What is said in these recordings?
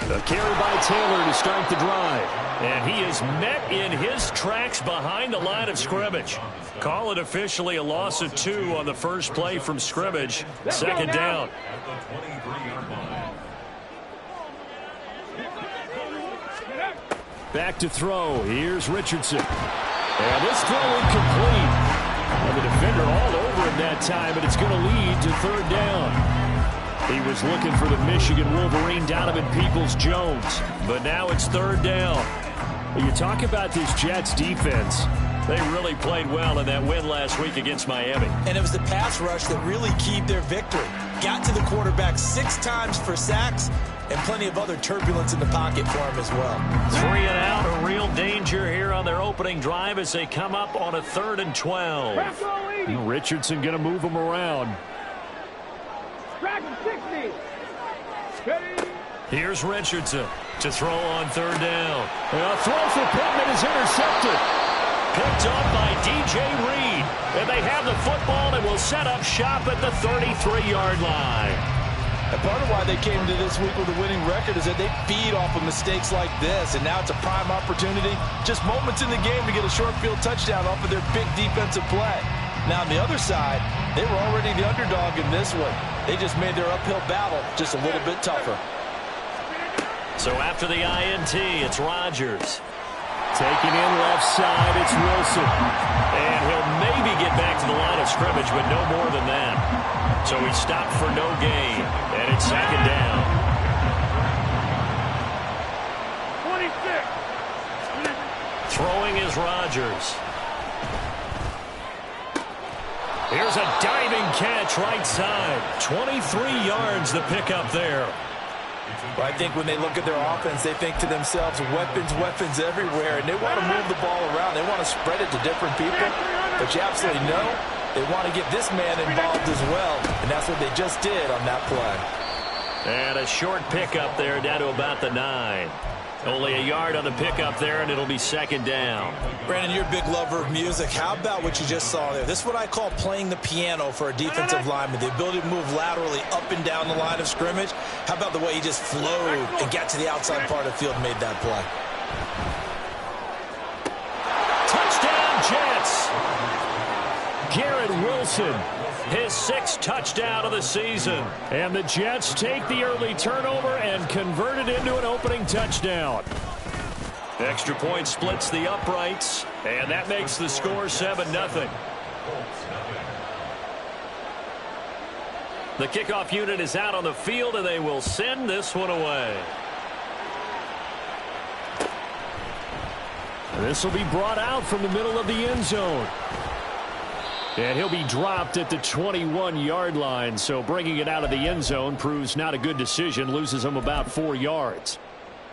A carry by Taylor to start the drive. And he is met in his tracks behind the line of scrimmage. Call it officially a loss of 2 on the first play from scrimmage. Second down. Back to throw. Here's Richardson. And this throw incomplete. And the defender all over him that time, but it's going to lead to third down. He was looking for the Michigan Wolverine, Donovan Peoples-Jones. But now it's third down. You talk about this Jets defense. They really played well in that win last week against Miami. And it was the pass rush that really keyed their victory. Got to the quarterback 6 times for sacks and plenty of other turbulence in the pocket for him as well. 3 and out, a real danger here on their opening drive as they come up on a 3rd and 12. Richardson going to move them around. Here's Richardson to throw on third down. A throw for Pittman is intercepted. Picked up by D.J. Reed. And they have the football and will set up shop at the 33-yard line. And part of why they came to this week with a winning record is that they feed off of mistakes like this. And now it's a prime opportunity. Just moments in the game to get a short field touchdown off of their big defensive play. Now on the other side, they were already the underdog in this one. They just made their uphill battle just a little bit tougher. So after the INT, it's Rodgers. Taking in left side, it's Wilson. And he'll maybe get back to the line of scrimmage, but no more than that. So he stopped for no gain, and it's second down. 26. Throwing is Rodgers. Here's a diving catch right side. 23 yards the pickup there. Well, I think when they look at their offense, they think to themselves, weapons everywhere, and they want to move the ball around. They want to spread it to different people, but you absolutely know they want to get this man involved as well, and that's what they just did on that play. And a short pickup there down to about the 9. Only a yard on the pickup there, and it'll be second down. Brandon, you're a big lover of music. How about what you just saw there? This is what I call playing the piano for a defensive lineman, the ability to move laterally up and down the line of scrimmage. How about the way he just flowed and got to the outside part of the field and made that play? Touchdown, Jets! Garrett Wilson, his 6th touchdown of the season. And the Jets take the early turnover and convert it into an opening touchdown. Extra point splits the uprights, and that makes the score 7-0. The kickoff unit is out on the field, and they will send this one away. This will be brought out from the middle of the end zone. And he'll be dropped at the 21-yard line, so bringing it out of the end zone proves not a good decision, loses him about 4 yards.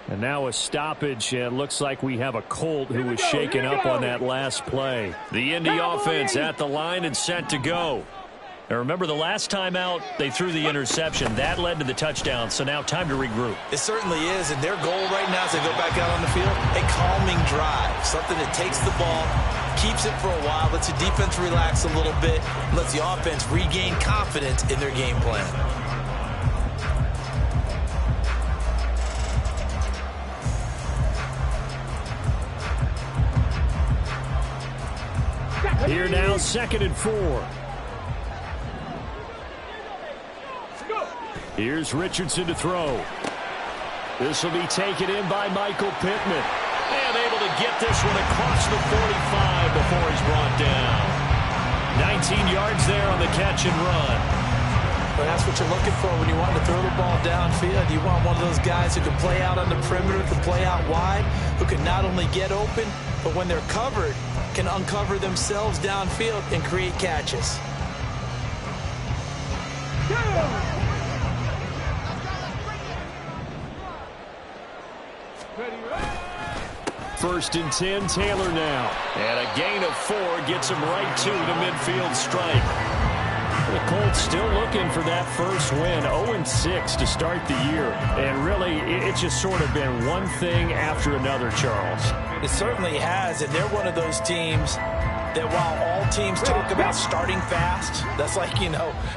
And now a stoppage, and looks like we have a Colt who was shaken up on that last play. The Indy offense at the line and set to go. Now remember, the last time out, they threw the interception. That led to the touchdown, so now time to regroup. It certainly is, and their goal right now as they go back out on the field, a calming drive, something that takes the ball, keeps it for a while, lets the defense relax a little bit, lets the offense regain confidence in their game plan. Here now, 2nd and 4. Here's Richardson to throw. This will be taken in by Michael Pittman. And able to get this one across the 45 before he's brought down. 19 yards there on the catch and run. But that's what you're looking for when you want to throw the ball downfield. You want one of those guys who can play out on the perimeter, can play out wide, who can not only get open, but when they're covered, can uncover themselves downfield and create catches. First and 10, Taylor now. And a gain of 4 gets him right to the midfield stripe. The Colts still looking for that first win, 0-6 to start the year. And really, it's just sort of been one thing after another, Charles. It certainly has, and they're one of those teams that while all teams talk about starting fast, that's like,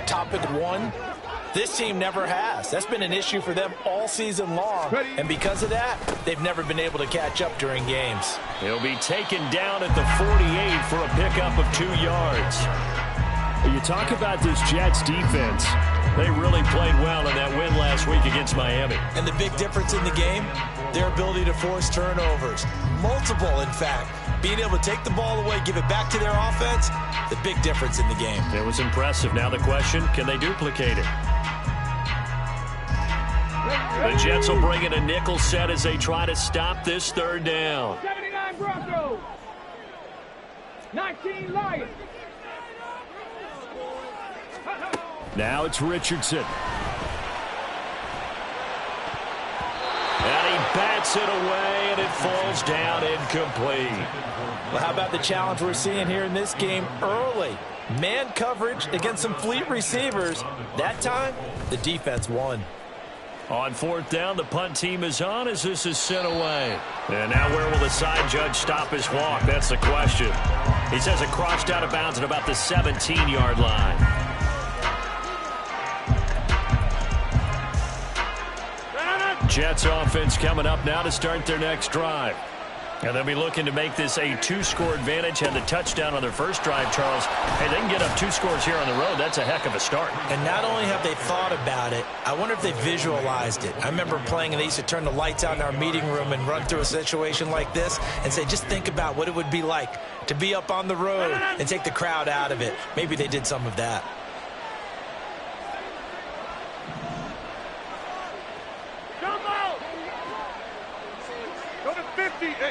topic one, this team never has. That's been an issue for them all season long. And because of that, they've never been able to catch up during games. He'll be taken down at the 48 for a pickup of 2 yards. You talk about this Jets defense. They really played well in that win last week against Miami. And the big difference in the game, their ability to force turnovers. Multiple, in fact. Being able to take the ball away, give it back to their offense, the big difference in the game. It was impressive. Now the question, can they duplicate it? The Jets will bring in a nickel set as they try to stop this third down. 79 Broncos. 19 Lions. Now it's Richardson. And he bats it away, and it falls down incomplete. Well, how about the challenge we're seeing here in this game early? Man coverage against some fleet receivers. That time, the defense won. On 4th down, the punt team is on as this is sent away. And now where will the side judge stop his walk? That's the question. He says it crossed out of bounds at about the 17-yard line. Jets offense coming up now to start their next drive. And they'll be looking to make this a 2-score advantage. Had the touchdown on their first drive, Charles. Hey, they can get up 2 scores here on the road. That's a heck of a start. And not only have they thought about it, I wonder if they visualized it. I remember playing, and they used to turn the lights out in our meeting room and run through a situation like this and say, just think about what it would be like to be up on the road and take the crowd out of it. Maybe they did some of that.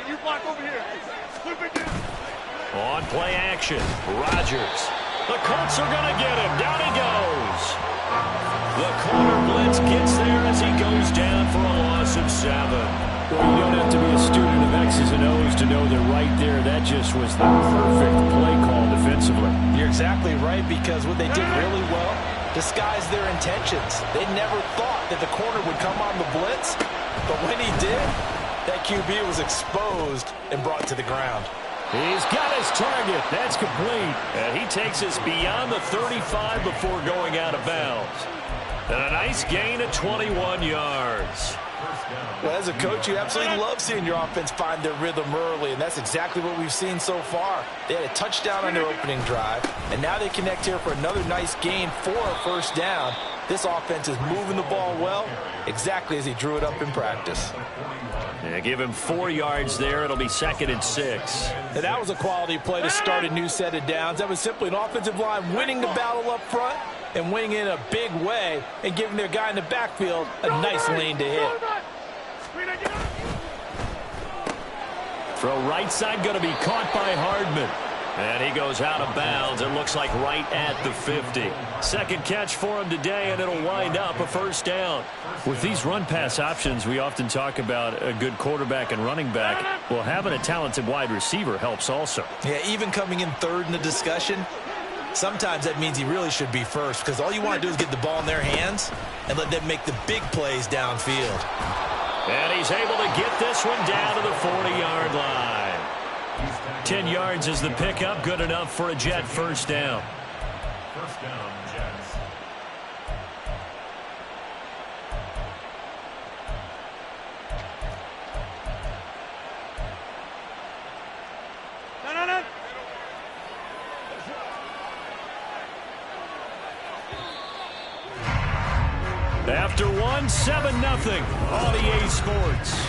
You block over here. Flip it down. On play action, Rodgers. The Colts are going to get him. Down he goes. The corner blitz gets there as he goes down for a loss of 7. Well, you don't have to be a student of X's and O's to know that right there, that just was the perfect play call defensively. You're exactly right, because what they did really well disguised their intentions. They never thought that the corner would come on the blitz, but when he did, that QB was exposed and brought to the ground. He's got his target. That's complete. And he takes us beyond the 35 before going out of bounds. And a nice gain of 21 yards. Well, as a coach, you absolutely love seeing your offense find their rhythm early, and that's exactly what we've seen so far. They had a touchdown on their opening drive, and now they connect here for another nice gain for a first down. This offense is moving the ball well, exactly as he drew it up in practice. Yeah, give him 4 yards there. It'll be 2nd and 6. And that was a quality play to start a new set of downs. That was simply an offensive line winning the battle up front and winning in a big way and giving their guy in the backfield a nice lane to hit. Throw right side going to be caught by Hardman. And he goes out of bounds. It looks like right at the 50. Second catch for him today, and it'll wind up a first down. With these run-pass options, we often talk about a good quarterback and running back. Well, having a talented wide receiver helps also. Yeah, even coming in third in the discussion, sometimes that means he really should be first, because all you want to do is get the ball in their hands and let them make the big plays downfield. And he's able to get this one down to the 40-yard line. 10 yards is the pickup, good enough for a Jet first down. First down, Jets. No. After one, 7-0 on EA Sports.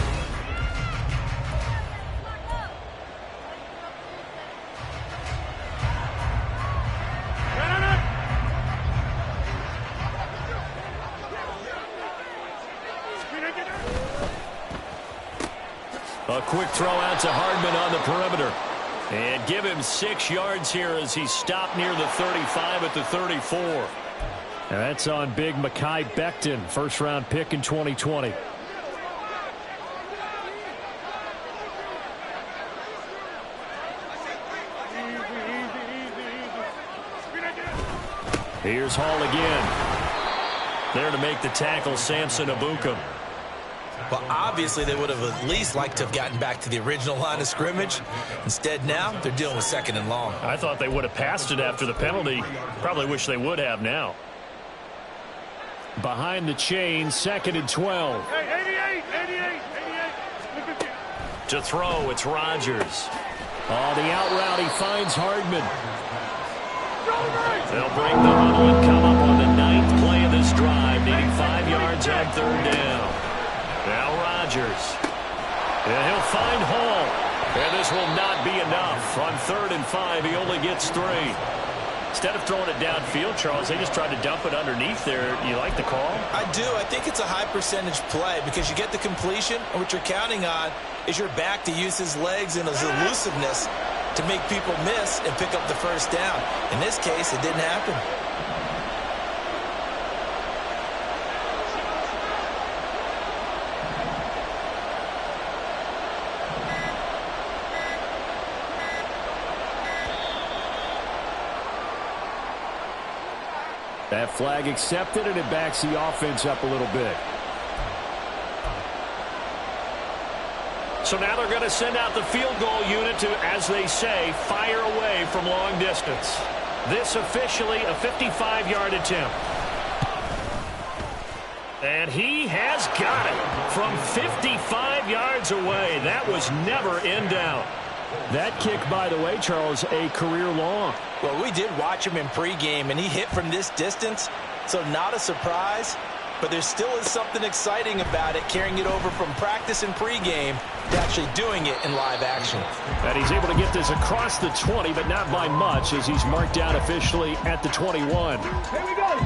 A quick throw out to Hardman on the perimeter. And give him 6 yards here as he stopped near the 35 at the 34. And that's on big Mekhi Becton, first-round pick in 2020. Here's Hall again. There to make the tackle, Samson Ebukam. Well, obviously they would have at least liked to have gotten back to the original line of scrimmage. Instead, now they're dealing with 2nd and long. I thought they would have passed it after the penalty. Probably wish they would have now. Behind the chain, 2nd and 12. Hey, 88. To throw, it's Rodgers. Oh, the out route, he finds Hardman. They'll bring the huddle and come up on the 9th play of this drive, needing 5 yards on 3rd down. Now Rodgers. And he'll find Hall. And this will not be enough. On 3rd and 5, he only gets 3. Instead of throwing it downfield, Charles, they just tried to dump it underneath there. You like the call? I do. I think it's a high percentage play because you get the completion, and what you're counting on is your back to use his legs and his elusiveness to make people miss and pick up the 1st down. In this case, it didn't happen. That flag accepted, and it backs the offense up a little bit. So now they're going to send out the field goal unit to, as they say, fire away from long distance. This officially a 55-yard attempt. And he has got it from 55 yards away. That was never in doubt. That kick, by the way, Charles, a career long. Well, we did watch him in pregame, and he hit from this distance, so not a surprise. But there still is something exciting about it, carrying it over from practice and pregame to actually doing it in live action. And he's able to get this across the 20, but not by much, as he's marked down officially at the 21. Here we go.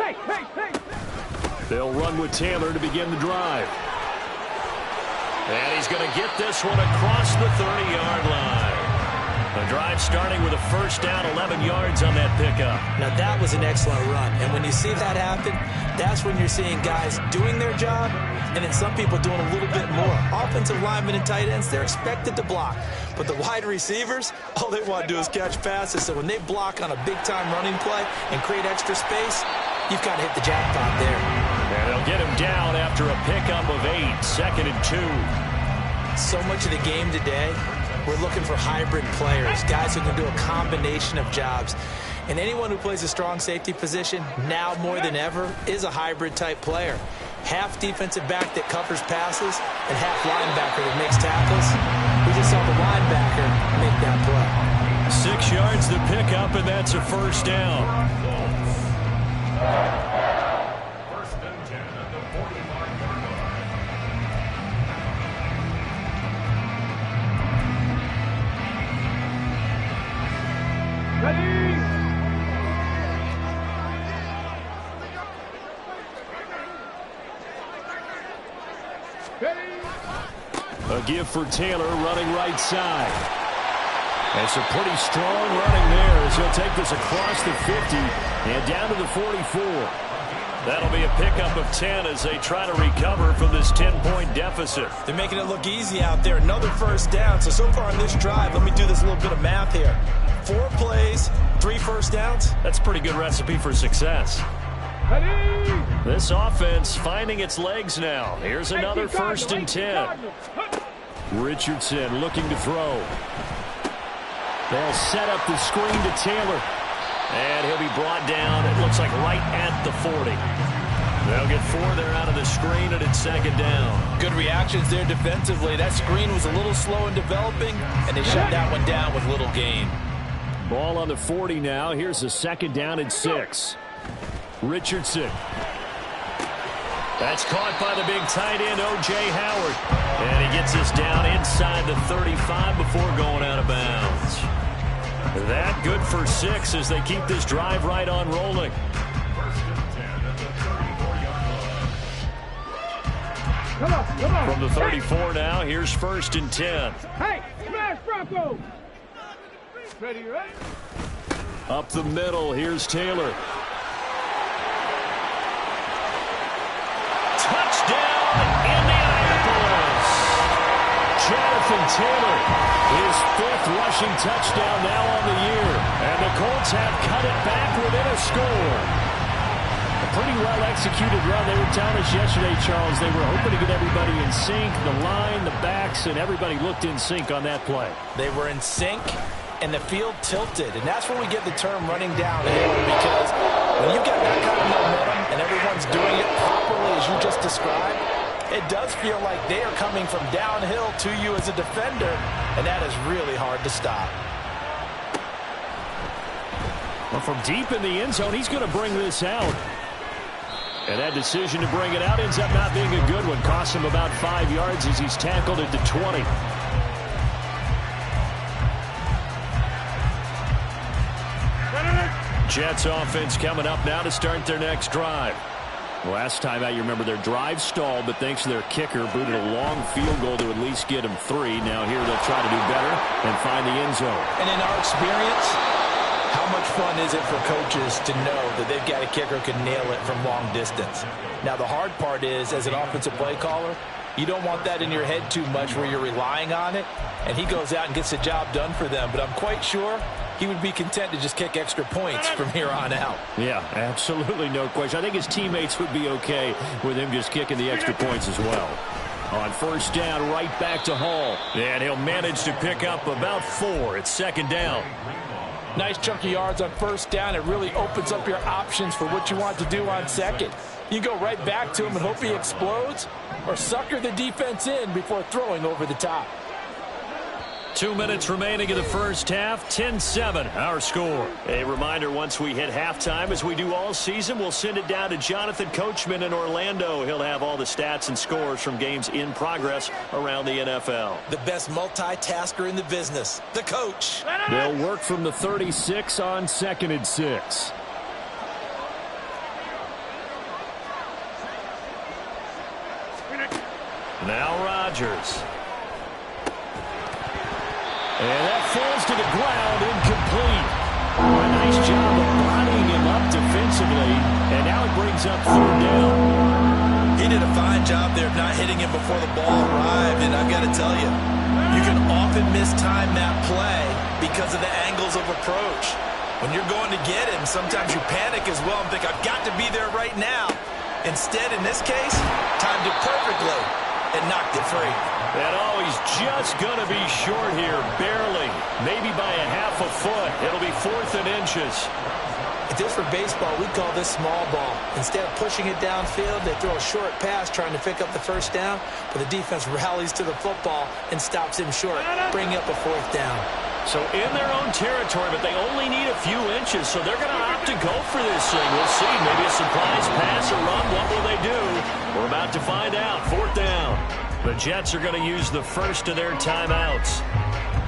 Hey. They'll run with Taylor to begin the drive. And he's going to get this one across the 30-yard line. The drive starting with a 1st down, 11 yards on that pickup. Now, that was an excellent run. And when you see that happen, that's when you're seeing guys doing their job and then some people doing a little bit more. Offensive linemen and tight ends, they're expected to block. But the wide receivers, all they want to do is catch passes. So when they block on a big-time running play and create extra space, you've got to hit the jackpot there. And they'll get him down after a pickup of 8, 2nd and 2. So much of the game today, we're looking for hybrid players, guys who can do a combination of jobs. And anyone who plays a strong safety position, now more than ever, is a hybrid-type player. Half defensive back that covers passes and half linebacker that makes tackles. We just saw the linebacker make that play. 6 yards to pick up, and that's a 1st down. 1st and 10 at the 45-yard line. Ready? A give for Taylor running right side. That's a pretty strong running there as he'll take this across the 50 and down to the 44. That'll be a pickup of 10 as they try to recover from this 10-point deficit. They're making it look easy out there. Another 1st down. So far in this drive, let me do this little bit of math here. 4 plays, 3 1st downs. That's a pretty good recipe for success. Ready? This offense finding its legs now. Here's another 1st and 10. Richardson looking to throw. They'll set up the screen to Taylor. And he'll be brought down, it looks like right at the 40. They'll get 4 there out of the screen, and it's 2nd down. Good reactions there defensively. That screen was a little slow in developing, and they shut that one down with little gain. Ball on the 40 now. Here's a 2nd down and 6. Richardson. That's caught by the big tight end, O.J. Howard. And he gets this down inside the 35 before going out of bounds. That good for 6 as they keep this drive right on rolling. 1st and 10 at the 34-yard line. Come on. From the 34 now, here's 1st and 10. Hey, smash Bronco. Ready, right? Up the middle, here's Taylor. Touchdown, Indianapolis! Jonathan Taylor, his 5th rushing touchdown now on the year. And the Colts have cut it back within a score. A pretty well-executed run. They were telling us yesterday, Charles, they were hoping to get everybody in sync, the line, the backs, and everybody looked in sync on that play. They were in sync, and the field tilted. And that's when we get the term running downhill, because when you get that kind of momentum and everyone's doing it properly as you just described, it does feel like they are coming from downhill to you as a defender, and that is really hard to stop. Well, from deep in the end zone, he's going to bring this out. And that decision to bring it out ends up not being a good one. Costs him about 5 yards as he's tackled at the 20. Jets offense coming up now to start their next drive. Last time out, you remember their drive stalled, but thanks to their kicker, booted a long field goal to at least get them 3. Now here they'll try to do better and find the end zone. And in our experience, how much fun is it for coaches to know that they've got a kicker who can nail it from long distance? Now, the hard part is, as an offensive play caller, you don't want that in your head too much where you're relying on it, and he goes out and gets the job done for them. But I'm quite sure he would be content to just kick extra points from here on out. Yeah, absolutely no question. I think his teammates would be okay with him just kicking the extra points as well. On first down, right back to Hall. And he'll manage to pick up about 4. It's second down. Nice chunk of yards on first down. It really opens up your options for what you want to do on second. You go right back to him and hope he explodes, or sucker the defense in before throwing over the top. 2 minutes remaining in the first half. 10-7, our score. A reminder, once we hit halftime, as we do all season, we'll send it down to Jonathan Coachman in Orlando. He'll have all the stats and scores from games in progress around the NFL. The best multitasker in the business, the coach. They'll work from the 36 on 2nd and 6. Now Rodgers. And that falls to the ground, incomplete. A nice job of bodying him up defensively, and now it brings up 3rd down. He did a fine job there of not hitting him before the ball arrived, and I've got to tell you, you can often mistime that play because of the angles of approach. When you're going to get him, sometimes you panic as well and think, I've got to be there right now. Instead, in this case, timed it perfectly and knocked it free. And oh, he's just going to be short here, barely. Maybe by a half a foot. It'll be 4th and inches. If this were baseball, we'd call this small ball. Instead of pushing it downfield, they throw a short pass trying to pick up the first down, but the defense rallies to the football and stops him short, bringing up a 4th down. So in their own territory, but they only need a few inches, so they're going to opt to go for this thing. We'll see. Maybe a surprise pass or run. What will they do? We're about to find out. 4th down. The Jets are going to use the first of their timeouts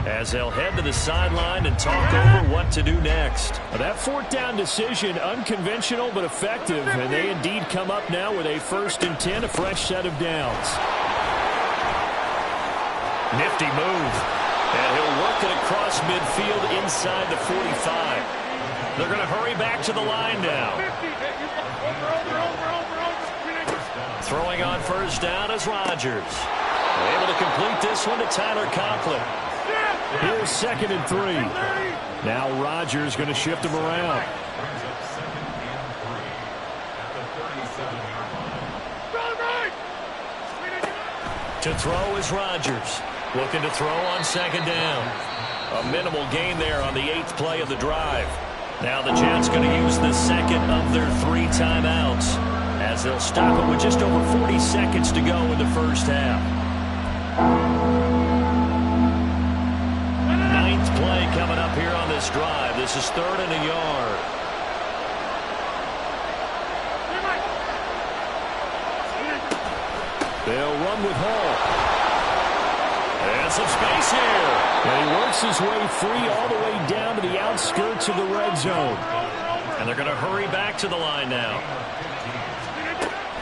as they'll head to the sideline and talk over what to do next. That 4th down decision, unconventional but effective, and they indeed come up now with a 1st and 10, a fresh set of downs. Nifty move. And he'll work it across midfield inside the 45. They're going to hurry back to the line now. Throwing on first down is Rodgers. Able to complete this one to Tyler Conklin. Here's 2nd and 3. Now Rodgers going to shift him around. To throw is Rodgers. Looking to throw on 2nd down. A minimal gain there on the 8th play of the drive. Now the Jets going to use the 2nd of their 3 timeouts, as they'll stop it with just over 40 seconds to go in the first half. 9th play coming up here on this drive. This is 3rd and a yard. They'll run with Hall. And some space here. And he works his way free all the way down to the outskirts of the red zone. And they're going to hurry back to the line now.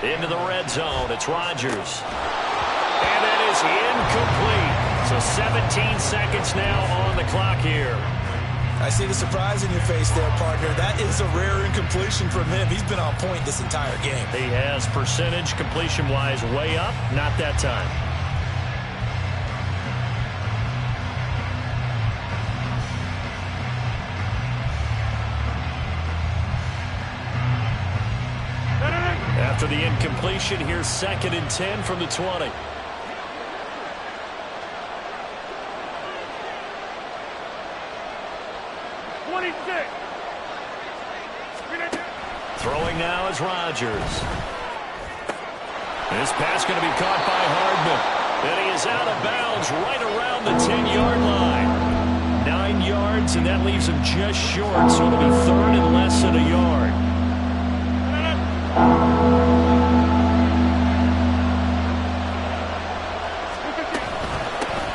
Into the red zone. It's Rodgers. And that is incomplete. So 17 seconds now on the clock here. I see the surprise in your face there, partner. That is a rare incompletion from him. He's been on point this entire game. He has percentage completion-wise way up. Not that time. After the incompletion, here's 2nd and 10 from the 20. Throwing now is Rodgers. This pass going to be caught by Hardman. And he is out of bounds right around the 10-yard line. 9 yards, and that leaves him just short, so it'll be 3rd and less than a yard.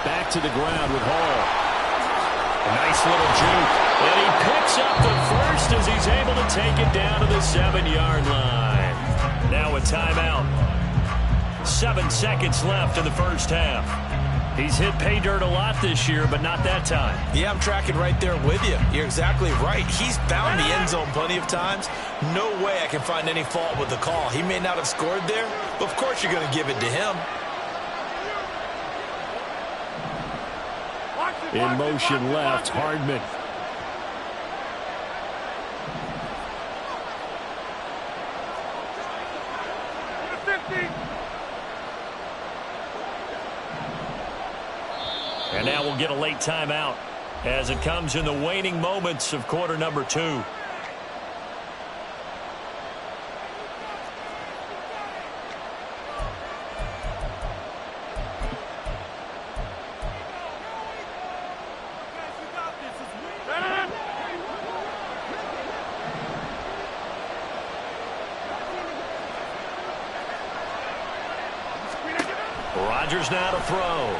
Back to the ground with Hall. A nice little juke. And he picks up the first as he's able to take it down to the 7-yard line. Now a timeout. 7 seconds left in the first half. He's hit pay dirt a lot this year, but not that time. Yeah, I'm tracking right there with you. You're exactly right. He's found the end zone plenty of times. No way I can find any fault with the call. He may not have scored there, but of course you're going to give it to him. In motion left, Hardman. And now we'll get a late timeout as it comes in the waning moments of quarter number 2. Rodgers now to throw.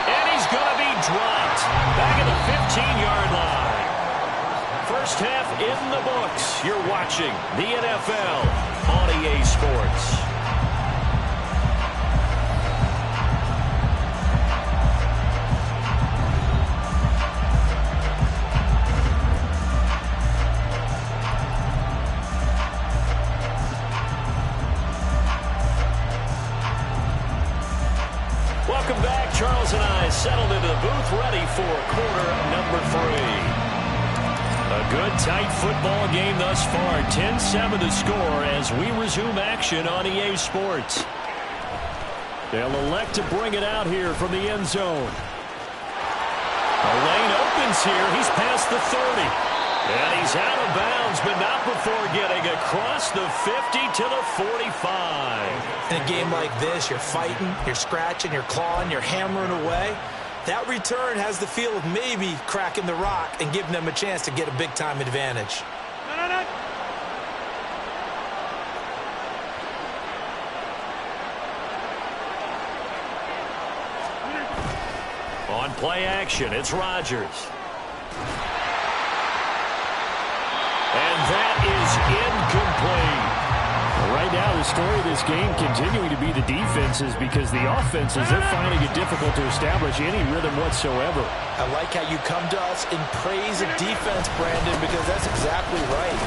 And he's going to be dropped back at the 15-yard line. First half in the books. You're watching the NFL on EA Sports. Welcome back. Charles and I settled into the booth, ready for quarter number 3. A good, tight football game thus far. 10-7 the score as we resume action on EA Sports. They'll elect to bring it out here from the end zone. A lane opens here. He's past the 30. And he's out of bounds, but not before getting across the 50 to the 45. In a game like this, you're fighting, you're scratching, you're clawing, you're hammering away. That return has the feel of maybe cracking the rock and giving them a chance to get a big-time advantage. On play action, it's Rodgers. And that is incomplete. Right now, the story of this game continuing to be the defenses because the offenses, they're finding it difficult to establish any rhythm whatsoever. I like how you come to us in praise of defense, Brandon, because that's exactly right.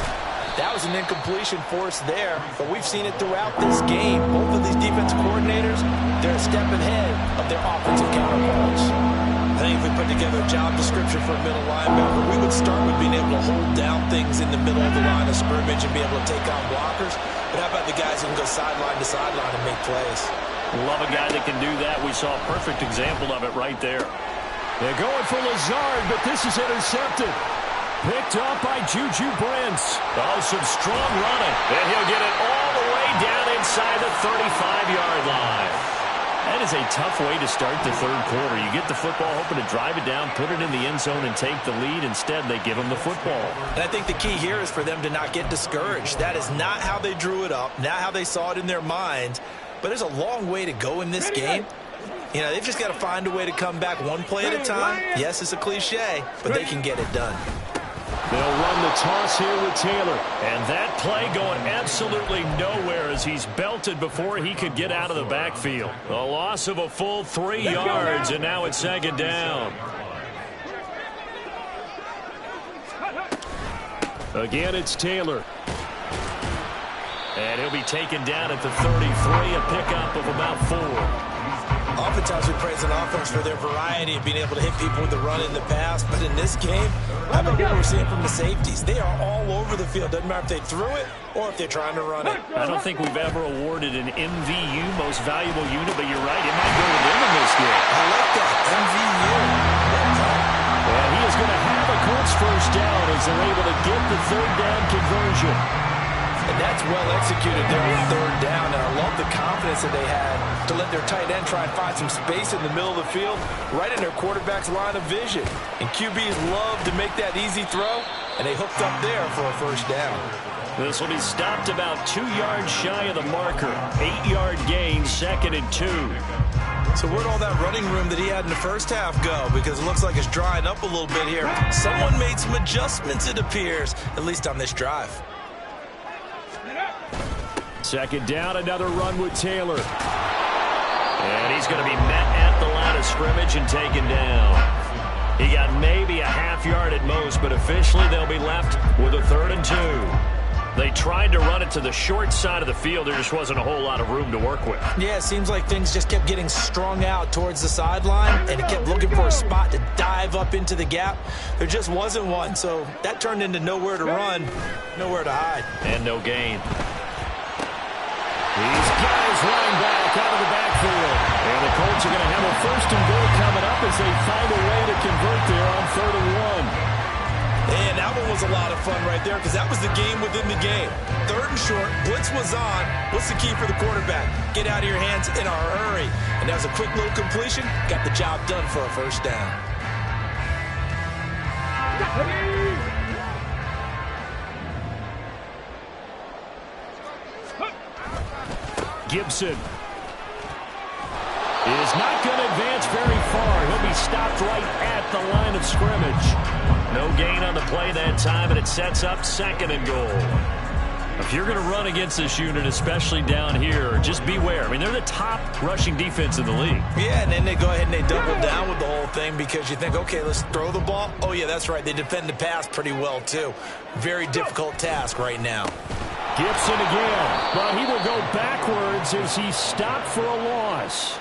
That was an incompletion force there, but we've seen it throughout this game. Both of these defense coordinators, they're a step ahead of their offensive counterparts. I think if we put together a job description for a middle linebacker, we would start with being able to hold down things in the middle of the line of scrimmage and be able to take on blockers. But how about the guys who can go sideline to sideline and make plays? Love a guy that can do that. We saw a perfect example of it right there. They're going for Lazard, but this is intercepted. Picked up by Juju Brents. Oh, some strong running. And he'll get it all the way down inside the 35-yard line. That is a tough way to start the third quarter. You get the football, hoping to drive it down, put it in the end zone, and take the lead. Instead, they give them the football. And I think the key here is for them to not get discouraged. That is not how they drew it up, not how they saw it in their minds. But there's a long way to go in this game. You know, they've just got to find a way to come back one play at a time. Yes, it's a cliche, but they can get it done. They'll run the toss here with Taylor. And that play going absolutely nowhere as he's belted before he could get out of the backfield. A loss of a full 3 yards, and now it's 2nd down. Again, it's Taylor. And he'll be taken down at the 33, a pickup of about 4. Oftentimes we praise an offense for their variety of being able to hit people with the run in the pass, but in this game, how about what we're seeing from the safeties? They are all over the field. Doesn't matter if they threw it or if they're trying to run it. I don't think we've ever awarded an MVU, most valuable unit, but you're right, it might go to them in this game. I like that, MVU. And he is going to have a Colts first down as they're able to get the third down conversion. And that's well executed there on third down. And I love the confidence that they had to let their tight end try and find some space in the middle of the field, right in their quarterback's line of vision. And QBs love to make that easy throw, and they hooked up there for a first down. This will be stopped about 2 yards shy of the marker. 8-yard gain, 2nd and 2. So where'd all that running room that he had in the first half go? Because it looks like it's drying up a little bit here. Someone made some adjustments, it appears, at least on this drive. 2nd down, another run with Taylor. And he's going to be met at the line of scrimmage and taken down. He got maybe a half yard at most, but officially they'll be left with a 3rd and 2. They tried to run it to the short side of the field. There just wasn't a whole lot of room to work with. Yeah, it seems like things just kept getting strung out towards the sideline, and it kept looking for a spot to dive up into the gap. There just wasn't one, so that turned into nowhere to run, nowhere to hide. And no gain. These guys running back out of the backfield. And the Colts are going to have a 1st and goal coming up as they find a way to convert there on 3rd and 1. And that one was a lot of fun right there because that was the game within the game. 3rd and short, blitz was on. What's the key for the quarterback? Get out of your hands in a hurry. And that was a quick little completion. Got the job done for a first down. Gibson is not going to advance very far. He'll be stopped right at the line of scrimmage. No gain on the play that time, and it sets up 2nd and goal. If you're going to run against this unit, especially down here, just beware. I mean, they're the top rushing defense in the league. Yeah, and then they go ahead and they double down with the whole thing because you think, okay, let's throw the ball. Oh, yeah, that's right. They defend the pass pretty well, too. Very difficult task right now. Gibson again, but he will go backwards as he's stopped for a loss.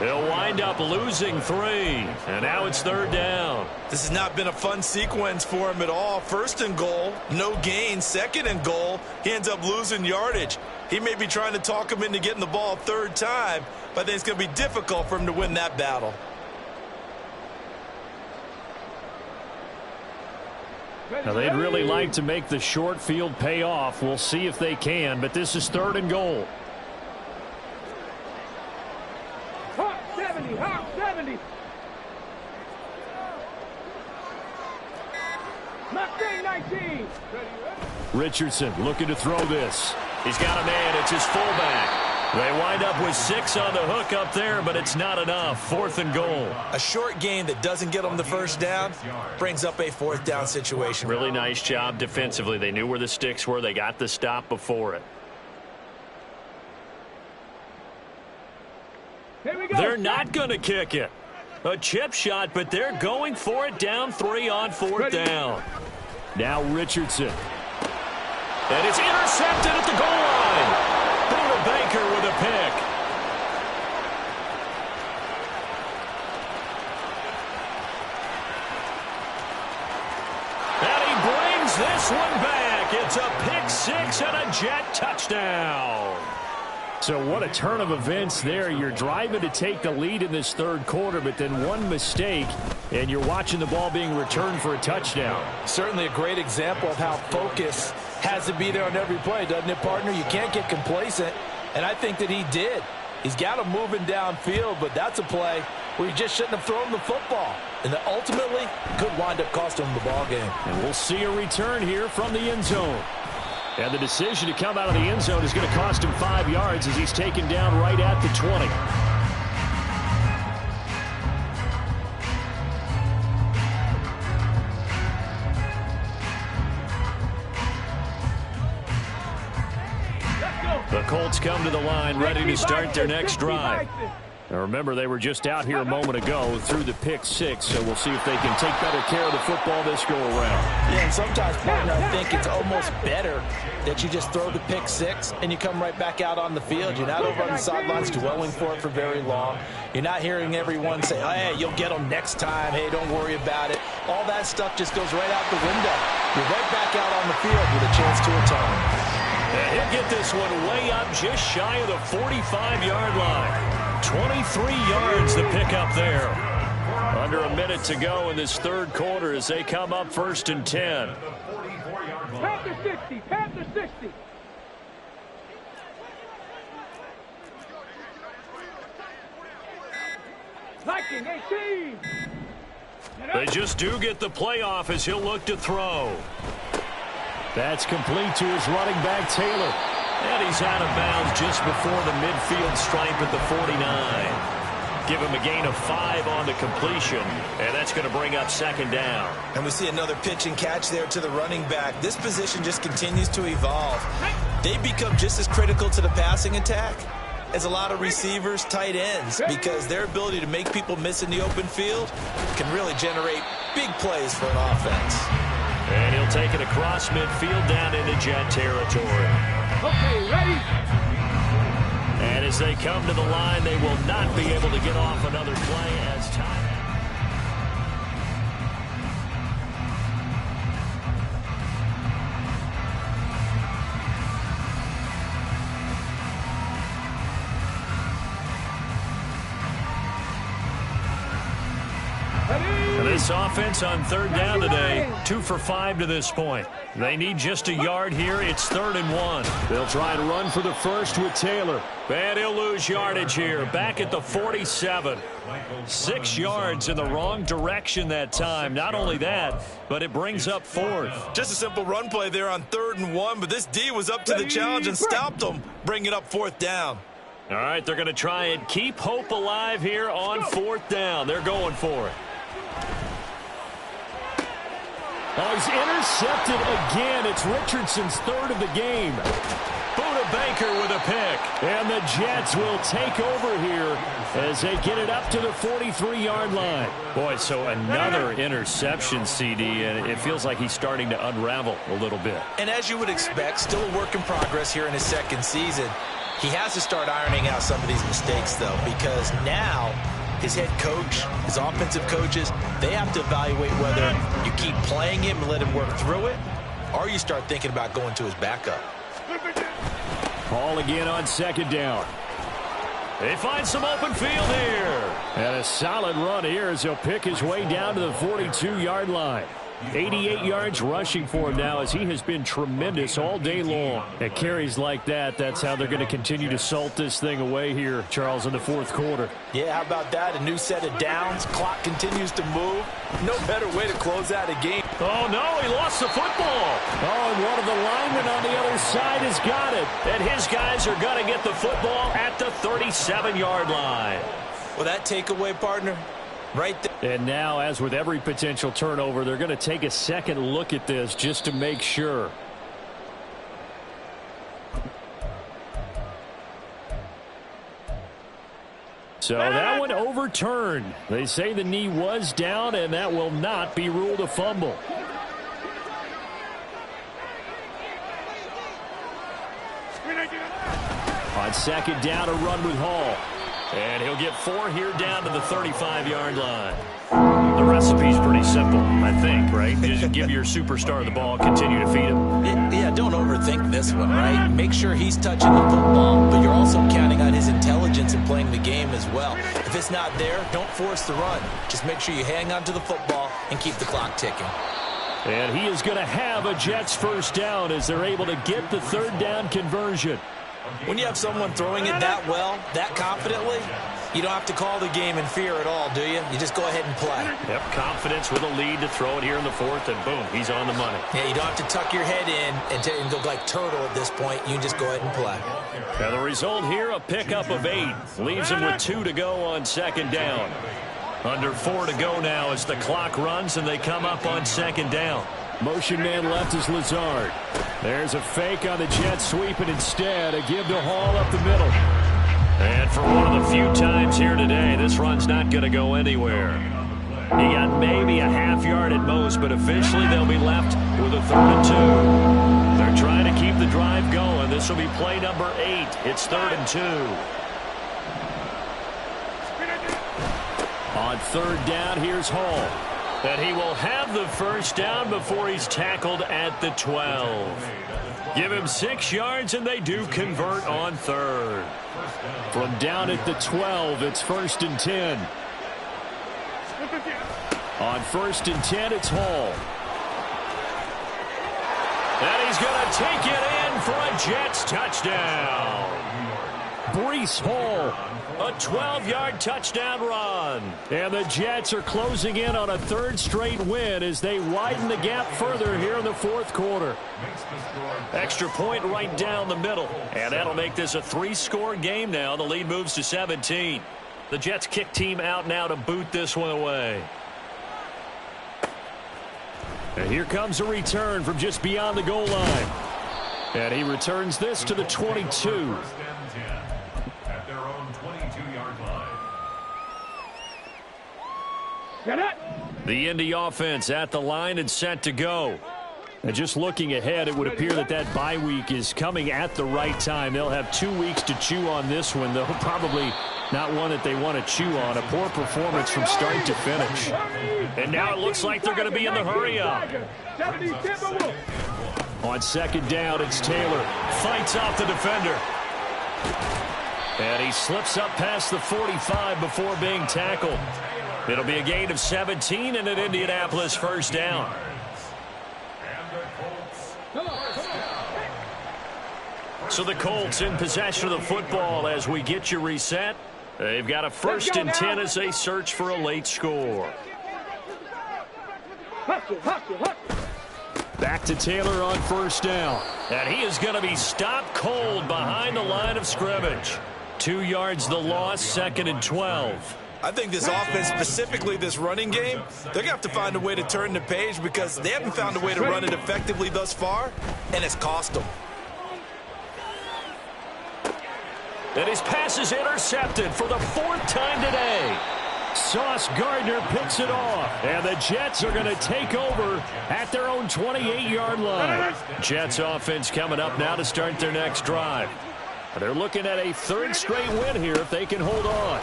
They'll wind up losing 3, and now it's 3rd down. This has not been a fun sequence for him at all. 1st and goal, no gain. 2nd and goal, he ends up losing yardage. He may be trying to talk him into getting the ball 3rd time, but I think it's going to be difficult for him to win that battle. Now, they'd really like to make the short field pay off. We'll see if they can, but this is 3rd and goal. Hawk 70, Hawk 70. Mustang 19. Richardson looking to throw this. He's got a man. It's his fullback. They wind up with 6 on the hook up there, but it's not enough. 4th and goal. A short gain that doesn't get them the first down brings up a 4th down situation. Really nice job defensively. They knew where the sticks were. They got the stop before it. Here we go. They're not going to kick it. A chip shot, but they're going for it down 3 on 4th down. Now Richardson. And it's intercepted at the goal line. Buda Baker with a pick. And he brings this one back. It's a pick 6 and a Jet touchdown. So what a turn of events there. You're driving to take the lead in this 3rd quarter, but then one mistake, and you're watching the ball being returned for a touchdown. Certainly a great example of how focus has to be there on every play, doesn't it, partner? You can't get complacent, and I think that he did. He's got him moving downfield, but that's a play where you just shouldn't have thrown the football. And that ultimately could wind up costing him the ball game. And we'll see a return here from the end zone. And the decision to come out of the end zone is going to cost him 5 yards as he's taken down right at the 20. The Colts come to the line ready to start their next drive. Now remember, they were just out here a moment ago through the pick six, so we'll see if they can take better care of the football this go-around. Yeah, and sometimes, partner, I think it's almost better that you just throw the pick six and you come right back out on the field. You're not over on the sidelines dwelling for it for very long. You're not hearing everyone say, oh, hey, you'll get them next time. Hey, don't worry about it. All that stuff just goes right out the window. You're right back out on the field with a chance to atone. And he'll get this one way up just shy of the 45-yard line. 23 yards to pick up there. Under a minute to go in this third quarter as they come up 1st and 10. Panther 60, Panther 60. Viking 18. They just do get the playoff as he'll look to throw. That's complete to his running back, Taylor. And he's out of bounds just before the midfield stripe at the 49. Give him a gain of 5 on the completion, and that's going to bring up 2nd down. And we see another pitch and catch there to the running back. This position just continues to evolve. They become just as critical to the passing attack as a lot of receivers, tight ends, because their ability to make people miss in the open field can really generate big plays for an offense. And he'll take it across midfield down into Jet territory. Okay, ready? And as they come to the line, they will not be able to get off another play as time. This offense on 3rd down today, 2 for 5 to this point. They need just a yard here. It's 3rd and 1. They'll try and run for the first with Taylor. And he'll lose yardage here. Back at the 47. 6 yards in the wrong direction that time. Not only that, but it brings up 4th. Just a simple run play there on 3rd and 1, but this D was up to the challenge and stopped them, bringing up 4th down. All right, they're going to try and keep hope alive here on 4th down. They're going for it. Oh, he's intercepted again. It's Richardson's 3rd of the game. Buda Baker with a pick. And the Jets will take over here as they get it up to the 43-yard line. Boy, so another interception, CD, and it feels like he's starting to unravel a little bit. And as you would expect, still a work in progress here in his 2nd season. He has to start ironing out some of these mistakes, though, because now his head coach, his offensive coaches, they have to evaluate whether you keep playing him and let him work through it, or you start thinking about going to his backup. Ball again on 2nd down. They find some open field here. And a solid run here as he'll pick his way down to the 42-yard line. 88 yards rushing for him now as he has been tremendous all day long. At carries like that, that's how they're going to continue to salt this thing away here, Charles, in the 4th quarter. Yeah, how about that? A new set of downs. Clock continues to move. No better way to close out a game. Oh, no, he lost the football. Oh, and one of the linemen on the other side has got it. And his guys are going to get the football at the 37-yard line. Well, that takeaway, partner, right there. And now, as with every potential turnover, they're going to take a second look at this just to make sure. So that one overturned. They say the knee was down, and that will not be ruled a fumble. On 2nd down, a run with Hall. And he'll get 4 here down to the 35-yard line. The recipe's pretty simple, I think, right? Just give your superstar the ball, continue to feed him. Yeah, don't overthink this one, right? Make sure he's touching the football, but you're also counting on his intelligence in playing the game as well. If it's not there, don't force the run. Just make sure you hang on to the football and keep the clock ticking. And he is going to have a Jets 1st down as they're able to get the 3rd down conversion. When you have someone throwing it that well, that confidently, you don't have to call the game in fear at all, do you? You just go ahead and play. Yep, confidence with a lead to throw it here in the 4th, and boom, he's on the money. Yeah, you don't have to tuck your head in and go like turtle at this point. You just go ahead and play. Now the result here, a pickup of 8. Leaves him with 2 to go on 2nd down. Under 4 to go now as the clock runs, and they come up on 2nd down. Motion man left is Lazard. There's a fake on the Jets sweep, and instead a give to Hall up the middle. And for one of the few times here today, this run's not going to go anywhere. He got maybe a half yard at most, but officially they'll be left with a 3rd and 2. They're trying to keep the drive going. This will be play number 8. It's 3rd and 2. On 3rd down, here's Hall. And he will have the first down before he's tackled at the 12. Give him 6 yards, and they do convert on 3rd. From down at the 12, it's 1st and 10. On 1st and 10, it's Hall. And he's going to take it in for a Jets touchdown. Breece Hall, a 12-yard touchdown run. And the Jets are closing in on a 3rd straight win as they widen the gap further here in the 4th quarter. Extra point right down the middle. And that'll make this a 3-score game now. The lead moves to 17. The Jets kick team out now to boot this one away. And here comes a return from just beyond the goal line. And he returns this to the 22. At their own 22-yard line. Get it. The Indy offense at the line and set to go. And just looking ahead, it would appear that bye week is coming at the right time. They'll have 2 weeks to chew on this one, though probably not one that they want to chew on. A poor performance from start to finish. And now it looks like they're going to be in the hurry-up. On 2nd down, it's Taylor. Fights off the defender. And he slips up past the 45 before being tackled. It'll be a gain of 17 and an Indianapolis 1st down. So the Colts in possession of the football as we get you reset. They've got a 1st and 10 as they search for a late score. Back to Taylor on 1st down. And he is going to be stopped cold behind the line of scrimmage. 2 yards the loss, 2nd and 12. I think this offense, specifically this running game, they're going to have to find a way to turn the page because they haven't found a way to run it effectively thus far, and it's cost them. And his pass is intercepted for the 4th time today. Sauce Gardner picks it off. And the Jets are going to take over at their own 28-yard line. Jets offense coming up now to start their next drive. They're looking at a 3rd straight win here if they can hold on.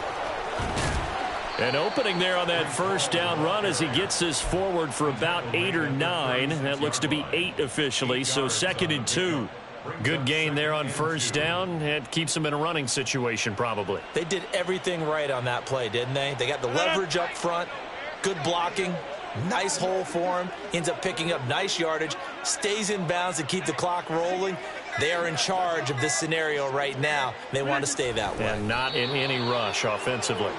And opening there on that 1st down run as he gets this forward for about 8 or 9. That looks to be 8 officially, so 2nd and 2. Good gain there on 1st down. It keeps them in a running situation probably. They did everything right on that play, didn't they? They got the leverage up front, good blocking, nice hole for him, ends up picking up nice yardage, stays in bounds to keep the clock rolling. They are in charge of this scenario right now. They want to stay that way. And not in any rush offensively.